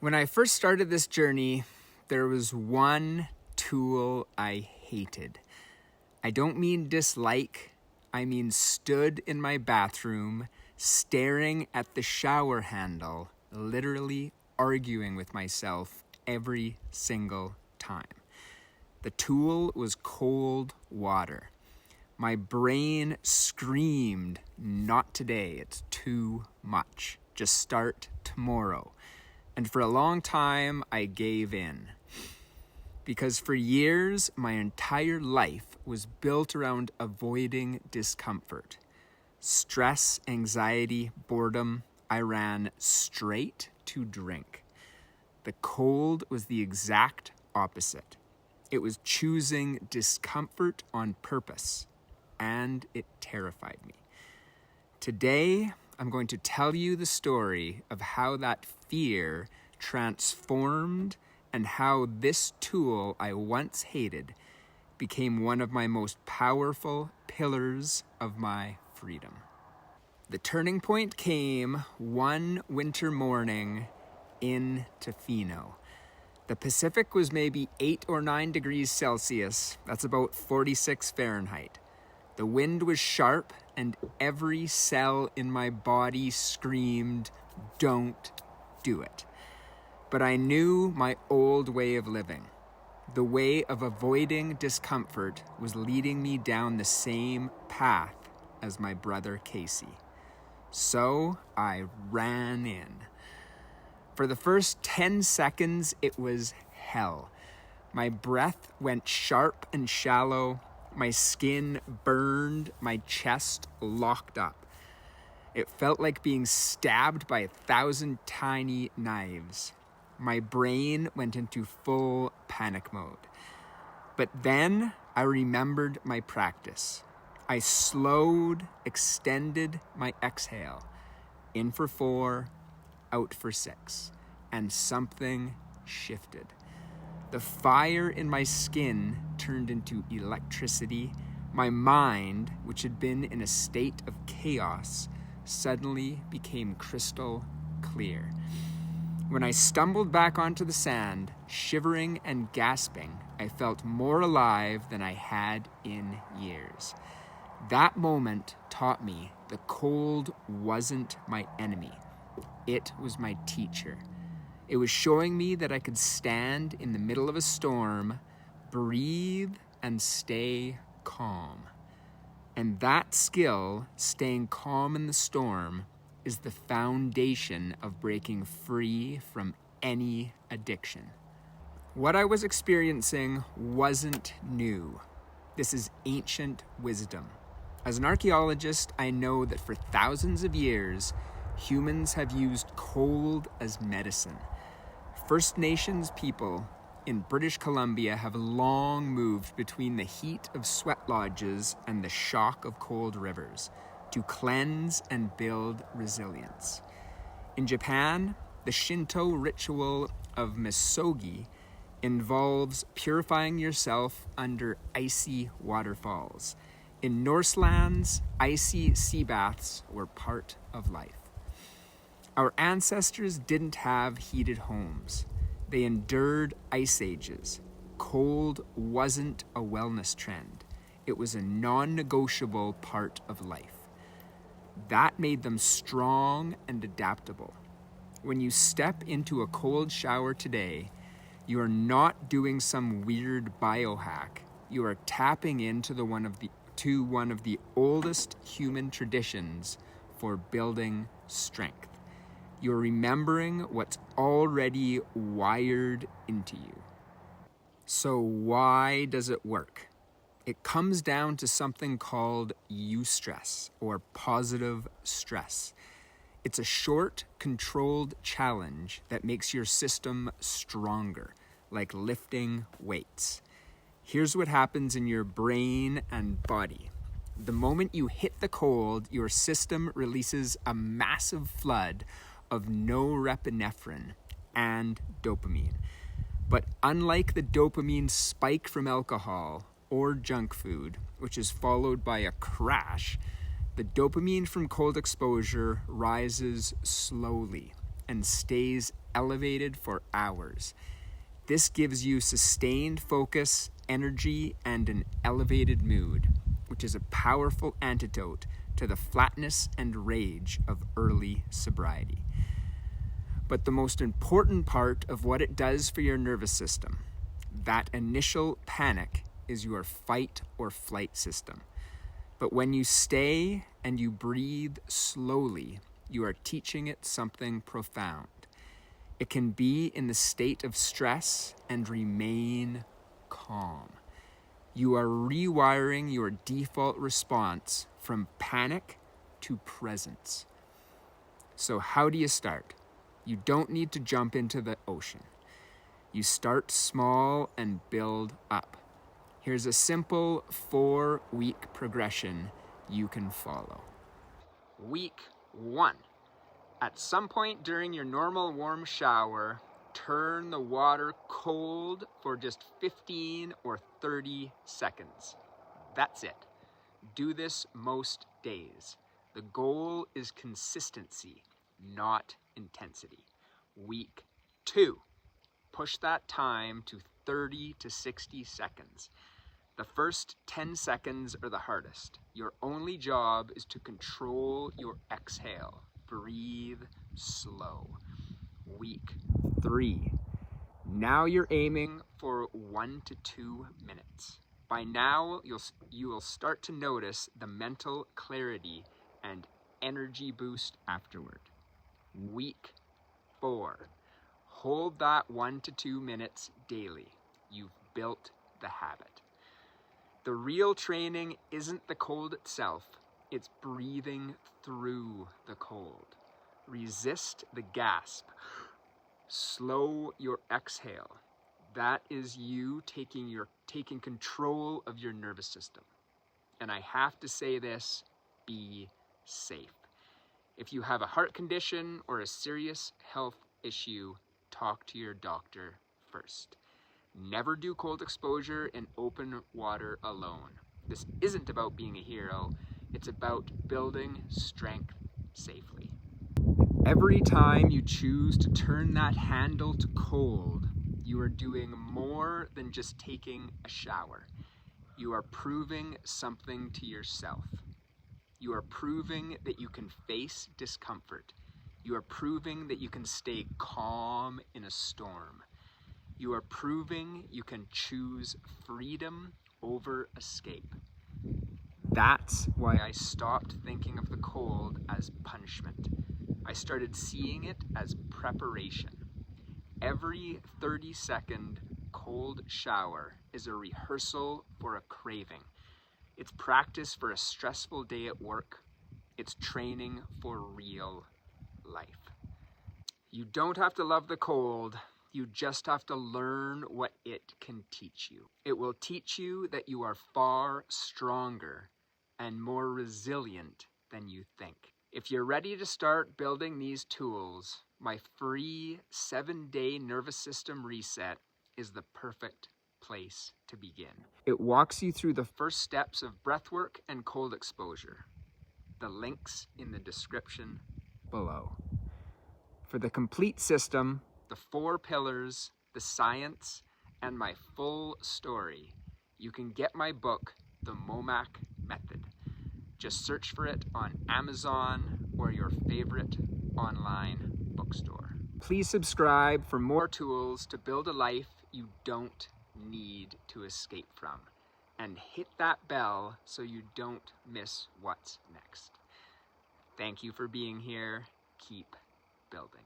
When I first started this journey, there was one tool I hated. I don't mean dislike, I mean stood in my bathroom, staring at the shower handle, literally arguing with myself every single time. The tool was cold water. My brain screamed, "Not today, it's too much. Just start tomorrow." And for a long time, I gave in. Because for years, my entire life was built around avoiding discomfort. Stress, anxiety, boredom, I ran straight to drink. The cold was the exact opposite. It was choosing discomfort on purpose, and it terrified me. Today, I'm going to tell you the story of how that fear transformed and how this tool I once hated became one of my most powerful pillars of my freedom. The turning point came one winter morning in Tofino. The Pacific was maybe 8 or 9 degrees Celsius. That's about 46 Fahrenheit. The wind was sharp and every cell in my body screamed, "Don't do it." But I knew my old way of living. The way of avoiding discomfort was leading me down the same path as my brother Casey. So I ran in. For the first 10 seconds, it was hell. My breath went sharp and shallow. My skin burned. My chest locked up. It felt like being stabbed by 1,000 tiny knives. My brain went into full panic mode. But then I remembered my practice. I slowed, extended my exhale. In for 4, out for 6, and something shifted. The fire in my skin turned into electricity. My mind, which had been in a state of chaos, suddenly became crystal clear. When I stumbled back onto the sand, shivering and gasping, I felt more alive than I had in years. That moment taught me the cold wasn't my enemy. It was my teacher. It was showing me that I could stand in the middle of a storm, breathe, and stay calm. And that skill, staying calm in the storm, is the foundation of breaking free from any addiction. What I was experiencing wasn't new. This is ancient wisdom. As an archaeologist, I know that for thousands of years, humans have used cold as medicine. First Nations people in British Columbia have long moved between the heat of sweat lodges and the shock of cold rivers to cleanse and build resilience. In Japan, the Shinto ritual of misogi involves purifying yourself under icy waterfalls. In Norse lands, icy sea baths were part of life. Our ancestors didn't have heated homes. They endured ice ages. Cold wasn't a wellness trend. It was a non-negotiable part of life. That made them strong and adaptable. When you step into a cold shower today, you are not doing some weird biohack. You are tapping into one of the oldest human traditions for building strength. You're remembering what's already wired into you. So why does it work? It comes down to something called eustress, or positive stress. It's a short, controlled challenge that makes your system stronger, like lifting weights. Here's what happens in your brain and body. The moment you hit the cold, your system releases a massive flood of norepinephrine and dopamine. But unlike the dopamine spike from alcohol or junk food, which is followed by a crash, the dopamine from cold exposure rises slowly and stays elevated for hours. This gives you sustained focus, energy, and an elevated mood, which is a powerful antidote to the flatness and rage of early sobriety. But the most important part of what it does for your nervous system, that initial panic, is your fight or flight system. But when you stay and you breathe slowly, you are teaching it something profound. It can be in the state of stress and remain calm. You are rewiring your default response from panic to presence. So how do you start? You don't need to jump into the ocean. You start small and build up. Here's a simple 4-week progression you can follow. Week 1. At some point during your normal warm shower, turn the water cold for just 15 or 30 seconds. That's it. Do this most days. The goal is consistency, not intensity. Week 2. Push that time to 30 to 60 seconds. The first 10 seconds are the hardest. Your only job is to control your exhale. Breathe slow. Week 3. Now you're aiming for 1 to 2 minutes. By now, you will start to notice the mental clarity and energy boost afterward. Week 4. Hold that 1 to 2 minutes daily. You've built the habit. The real training isn't the cold itself, it's breathing through the cold. Resist the gasp. Slow your exhale. That is you taking control of your nervous system. And I have to say this, be safe. If you have a heart condition or a serious health issue, talk to your doctor first. Never do cold exposure in open water alone. This isn't about being a hero, it's about building strength safely. Every time you choose to turn that handle to cold, you are doing more than just taking a shower. You are proving something to yourself. You are proving that you can face discomfort. You are proving that you can stay calm in a storm. You are proving you can choose freedom over escape. That's why I stopped thinking of the cold as punishment. I started seeing it as preparation. Every 30-second cold shower is a rehearsal for a craving. It's practice for a stressful day at work. It's training for real life. You don't have to love the cold. You just have to learn what it can teach you. It will teach you that you are far stronger and more resilient than you think. If you're ready to start building these tools, my free 7-day nervous system reset is the perfect place to begin. It walks you through the first steps of breathwork and cold exposure. The links in the description below. For the complete system, the 4 pillars, the science, and my full story, you can get my book, The Momac Method. Just search for it on Amazon or your favorite online bookstore. Please subscribe for more tools to build a life you don't need to escape from. And hit that bell so you don't miss what's next. Thank you for being here. Keep building.